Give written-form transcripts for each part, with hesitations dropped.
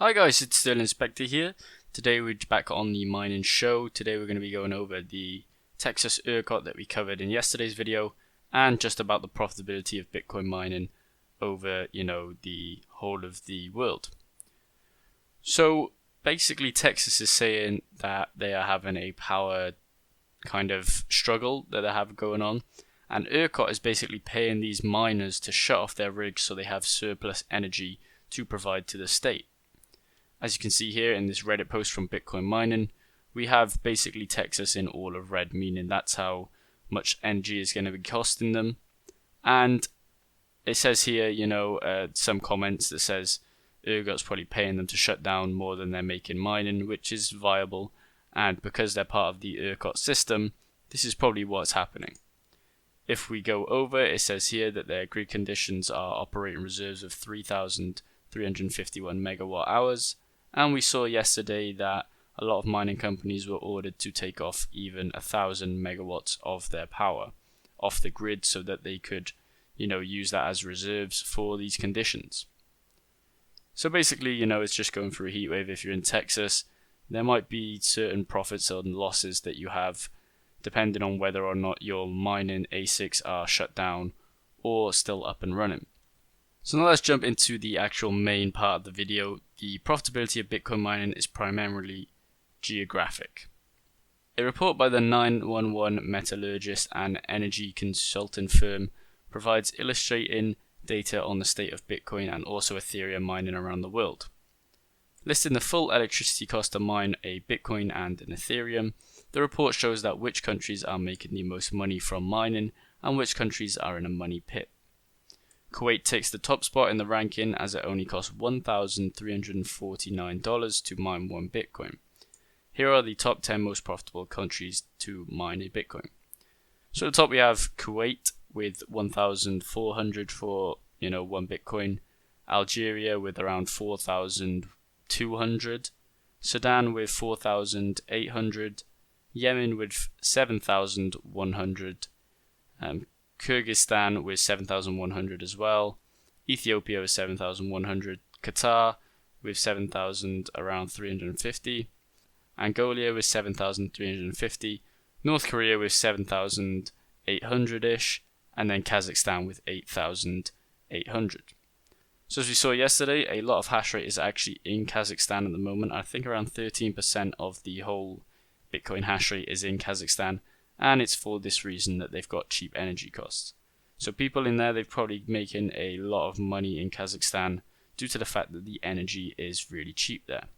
Hi guys, it's still Inspector here. Today we're back on the mining show. Today we're going to be going over the Texas ERCOT that we covered in yesterday's video and just about the profitability of Bitcoin mining over, the whole of the world. So basically Texas is saying that they are having a power kind of struggle that they have going on, and ERCOT is basically paying these miners to shut off their rigs so they have surplus energy to provide to the state. As you can see here in this Reddit post from Bitcoin Mining, we have basically Texas in all of red, meaning that's how much energy is going to be costing them. And it says here, some comments that says ERCOT's probably paying them to shut down more than they're making mining, which is viable. And because they're part of the ERCOT system, this is probably what's happening. If we go over, it says here that their grid conditions are operating reserves of 3,351 megawatt hours. And we saw yesterday that a lot of mining companies were ordered to take off even 1,000 megawatts of their power off the grid so that they could, use that as reserves for these conditions. So basically, it's just going through a heat wave. If you're in Texas, there might be certain profits and losses that you have depending on whether or not your mining ASICs are shut down or still up and running. So now let's jump into the actual main part of the video. The profitability of Bitcoin mining is primarily geographic. A report by the 911 metallurgist and energy consulting firm provides illustrating data on the state of Bitcoin and also Ethereum mining around the world. Listing the full electricity cost to mine a Bitcoin and an Ethereum, the report shows that which countries are making the most money from mining and which countries are in a money pit. Kuwait takes the top spot in the ranking as it only costs $1,349 to mine one Bitcoin. Here are the top 10 most profitable countries to mine a Bitcoin. So at the top we have Kuwait with $1,400 for, one Bitcoin, Algeria with around $4,200, Sudan with $4,800, Yemen with $7,100, Kyrgyzstan with 7,100 as well, Ethiopia with 7,100, Qatar with 7,000 around 350, Angola with 7,350, North Korea with 7,800-ish, and then Kazakhstan with 8,800. So as we saw yesterday, a lot of hash rate is actually in Kazakhstan at the moment. I think around 13% of the whole Bitcoin hash rate is in Kazakhstan. And it's for this reason that they've got cheap energy costs. So people in there, they've probably making a lot of money in Kazakhstan due to the fact that the energy is really cheap there.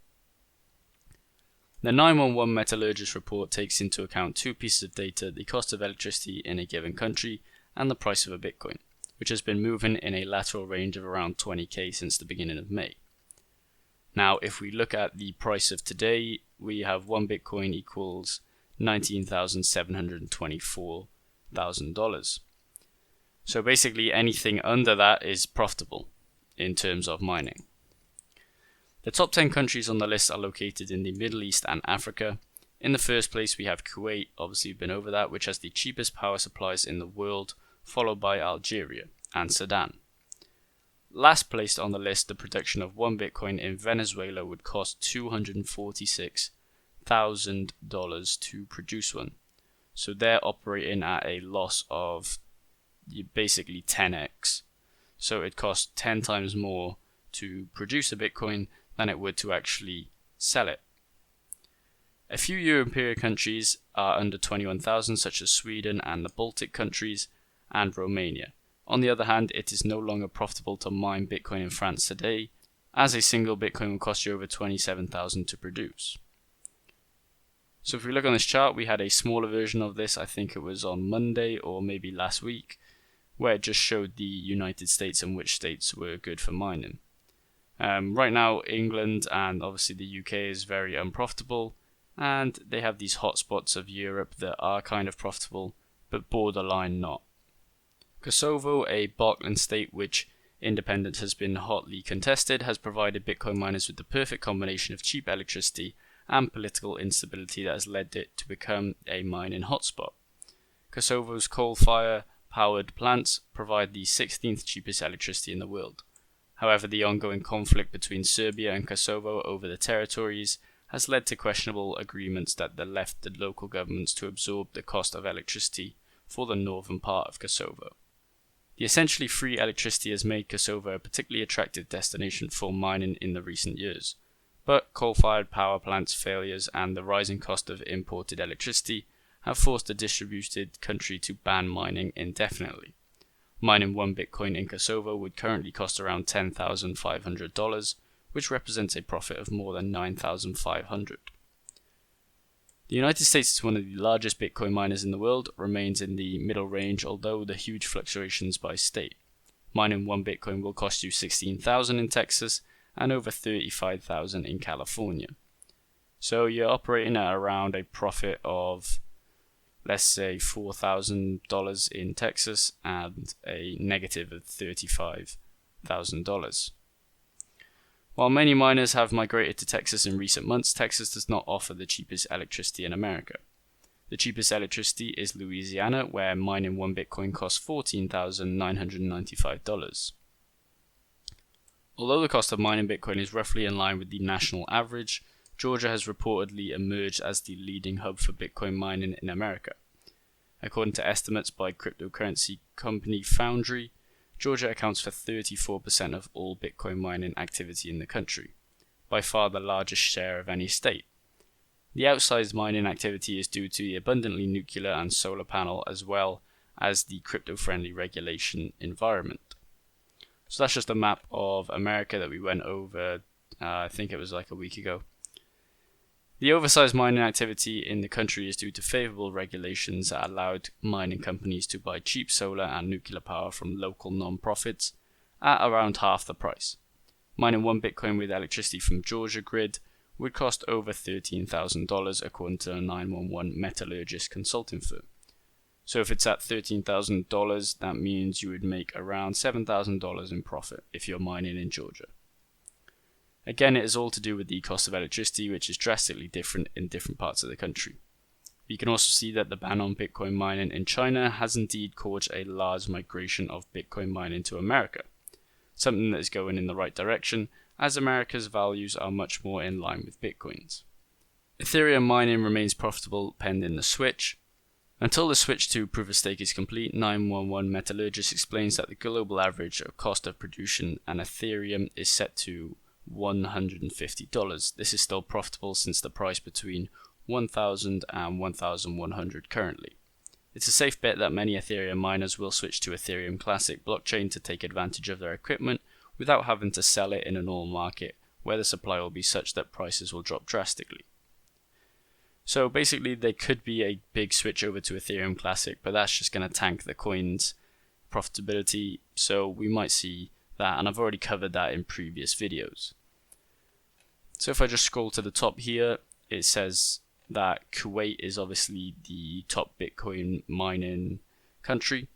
The 911 metallurgist report takes into account two pieces of data: the cost of electricity in a given country and the price of a Bitcoin, which has been moving in a lateral range of around 20k since the beginning of May. Now, if we look at the price of today, we have one Bitcoin equals $19,724,000. So basically anything under that is profitable in terms of mining. The top 10 countries on the list are located in the Middle East and Africa. In the first place we have Kuwait, obviously we've been over that, which has the cheapest power supplies in the world, followed by Algeria and Sudan. Last placed on the list, the production of one Bitcoin in Venezuela would cost $246,000 to produce one. So they're operating at a loss of basically 10x. So it costs 10 times more to produce a Bitcoin than it would to actually sell it. A few European countries are under 21,000, such as Sweden and the Baltic countries and Romania. On the other hand, it is no longer profitable to mine Bitcoin in France today, as a single Bitcoin will cost you over 27,000 to produce. So if we look on this chart, we had a smaller version of this, I think it was on Monday or maybe last week, where it just showed the United States and which states were good for mining. Right now, England and obviously the UK is very unprofitable, and they have these hotspots of Europe that are kind of profitable, but borderline not. Kosovo, a Balkan state which independence has been hotly contested, has provided Bitcoin miners with the perfect combination of cheap electricity and political instability that has led it to become a mining hotspot. Kosovo's coal-fire powered plants provide the 16th cheapest electricity in the world. However, the ongoing conflict between Serbia and Kosovo over the territories has led to questionable agreements that left the local governments to absorb the cost of electricity for the northern part of Kosovo. The essentially free electricity has made Kosovo a particularly attractive destination for mining in the recent years, but coal-fired power plants failures and the rising cost of imported electricity have forced the distributed country to ban mining indefinitely. Mining 1 Bitcoin in Kosovo would currently cost around $10,500, which represents a profit of more than $9,500. The United States is one of the largest Bitcoin miners in the world, remains in the middle range although the huge fluctuations by state. Mining 1 Bitcoin will cost you $16,000 in Texas and over $35,000 in California. So you're operating at around a profit of, let's say, $4,000 in Texas and a negative of $35,000. While many miners have migrated to Texas in recent months, Texas does not offer the cheapest electricity in America. The cheapest electricity is Louisiana, where mining 1 Bitcoin costs $14,995. Although the cost of mining Bitcoin is roughly in line with the national average, Georgia has reportedly emerged as the leading hub for Bitcoin mining in America. According to estimates by cryptocurrency company Foundry, Georgia accounts for 34% of all Bitcoin mining activity in the country, by far the largest share of any state. The outsized mining activity is due to the abundantly nuclear and solar panel as well as the crypto-friendly regulation environment. So that's just a map of America that we went over, I think it was like a week ago. The oversized mining activity in the country is due to favorable regulations that allowed mining companies to buy cheap solar and nuclear power from local non-profits at around half the price. Mining 1 Bitcoin with electricity from Georgia Grid would cost over $13,000 according to a 911 metallurgist consulting firm. So if it's at $13,000, that means you would make around $7,000 in profit if you're mining in Georgia. Again, it is all to do with the cost of electricity, which is drastically different in different parts of the country. You can also see that the ban on Bitcoin mining in China has indeed caused a large migration of Bitcoin mining to America, something that is going in the right direction as America's values are much more in line with Bitcoin's. Ethereum mining remains profitable pending the switch. Until the switch to proof of stake is complete, 911 metallurgist explains that the global average of cost of production an Ethereum is set to $150. This is still profitable since the price between $1,000 and $1,100 currently. It's a safe bet that many Ethereum miners will switch to Ethereum Classic blockchain to take advantage of their equipment without having to sell it in a normal market where the supply will be such that prices will drop drastically. So basically there could be a big switch over to Ethereum Classic, but that's just going to tank the coin's profitability, so we might see that, and I've already covered that in previous videos. So if I just scroll to the top here, it says that Kuwait is obviously the top Bitcoin mining country.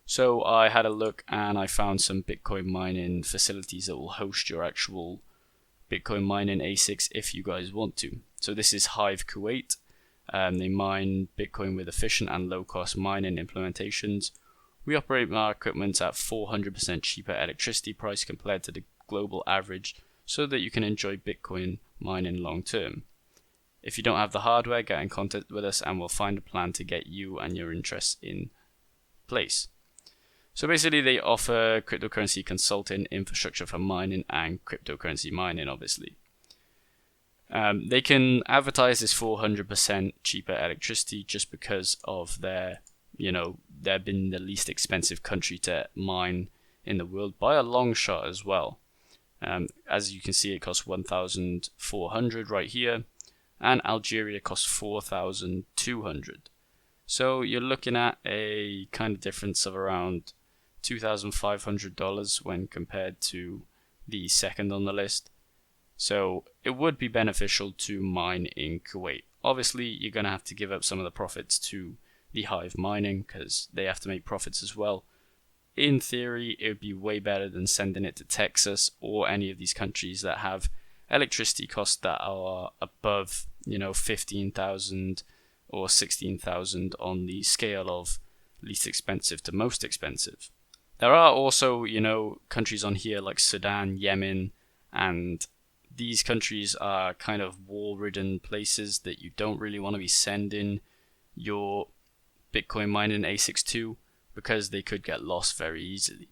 So I had a look and I found some Bitcoin mining facilities that will host your actual Bitcoin mining ASICs if you guys want to. So this is Hive Kuwait. They mine Bitcoin with efficient and low-cost mining implementations. We operate our equipment at 400% cheaper electricity price compared to the global average so that you can enjoy Bitcoin mining long term. If you don't have the hardware, get in contact with us and we'll find a plan to get you and your interests in place. So basically they offer cryptocurrency consulting, infrastructure for mining and cryptocurrency mining obviously. They can advertise this 400% cheaper electricity just because of they've been the least expensive country to mine in the world by a long shot as well. As you can see, it costs $1,400 right here, and Algeria costs $4,200. So you're looking at a kind of difference of around $2,500 when compared to the second on the list. So it would be beneficial to mine in Kuwait. Obviously, you're going to have to give up some of the profits to the Hive mining because they have to make profits as well. In theory, it would be way better than sending it to Texas or any of these countries that have electricity costs that are above, $15,000 or $16,000 on the scale of least expensive to most expensive. There are also, countries on here like Sudan, Yemen, and these countries are kind of war-ridden places that you don't really want to be sending your Bitcoin mining ASICs to, because they could get lost very easily.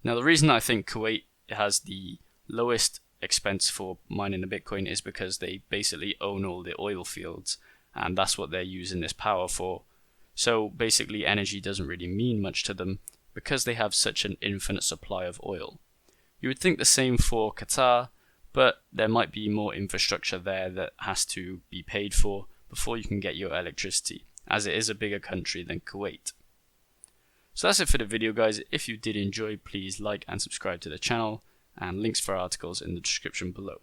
Now, the reason I think Kuwait has the lowest expense for mining the Bitcoin is because they basically own all the oil fields, and that's what they're using this power for. So basically energy doesn't really mean much to them because they have such an infinite supply of oil. You would think the same for Qatar, but there might be more infrastructure there that has to be paid for before you can get your electricity, as it is a bigger country than Kuwait. So that's it for the video, guys. If you did enjoy, please like and subscribe to the channel, and links for articles in the description below.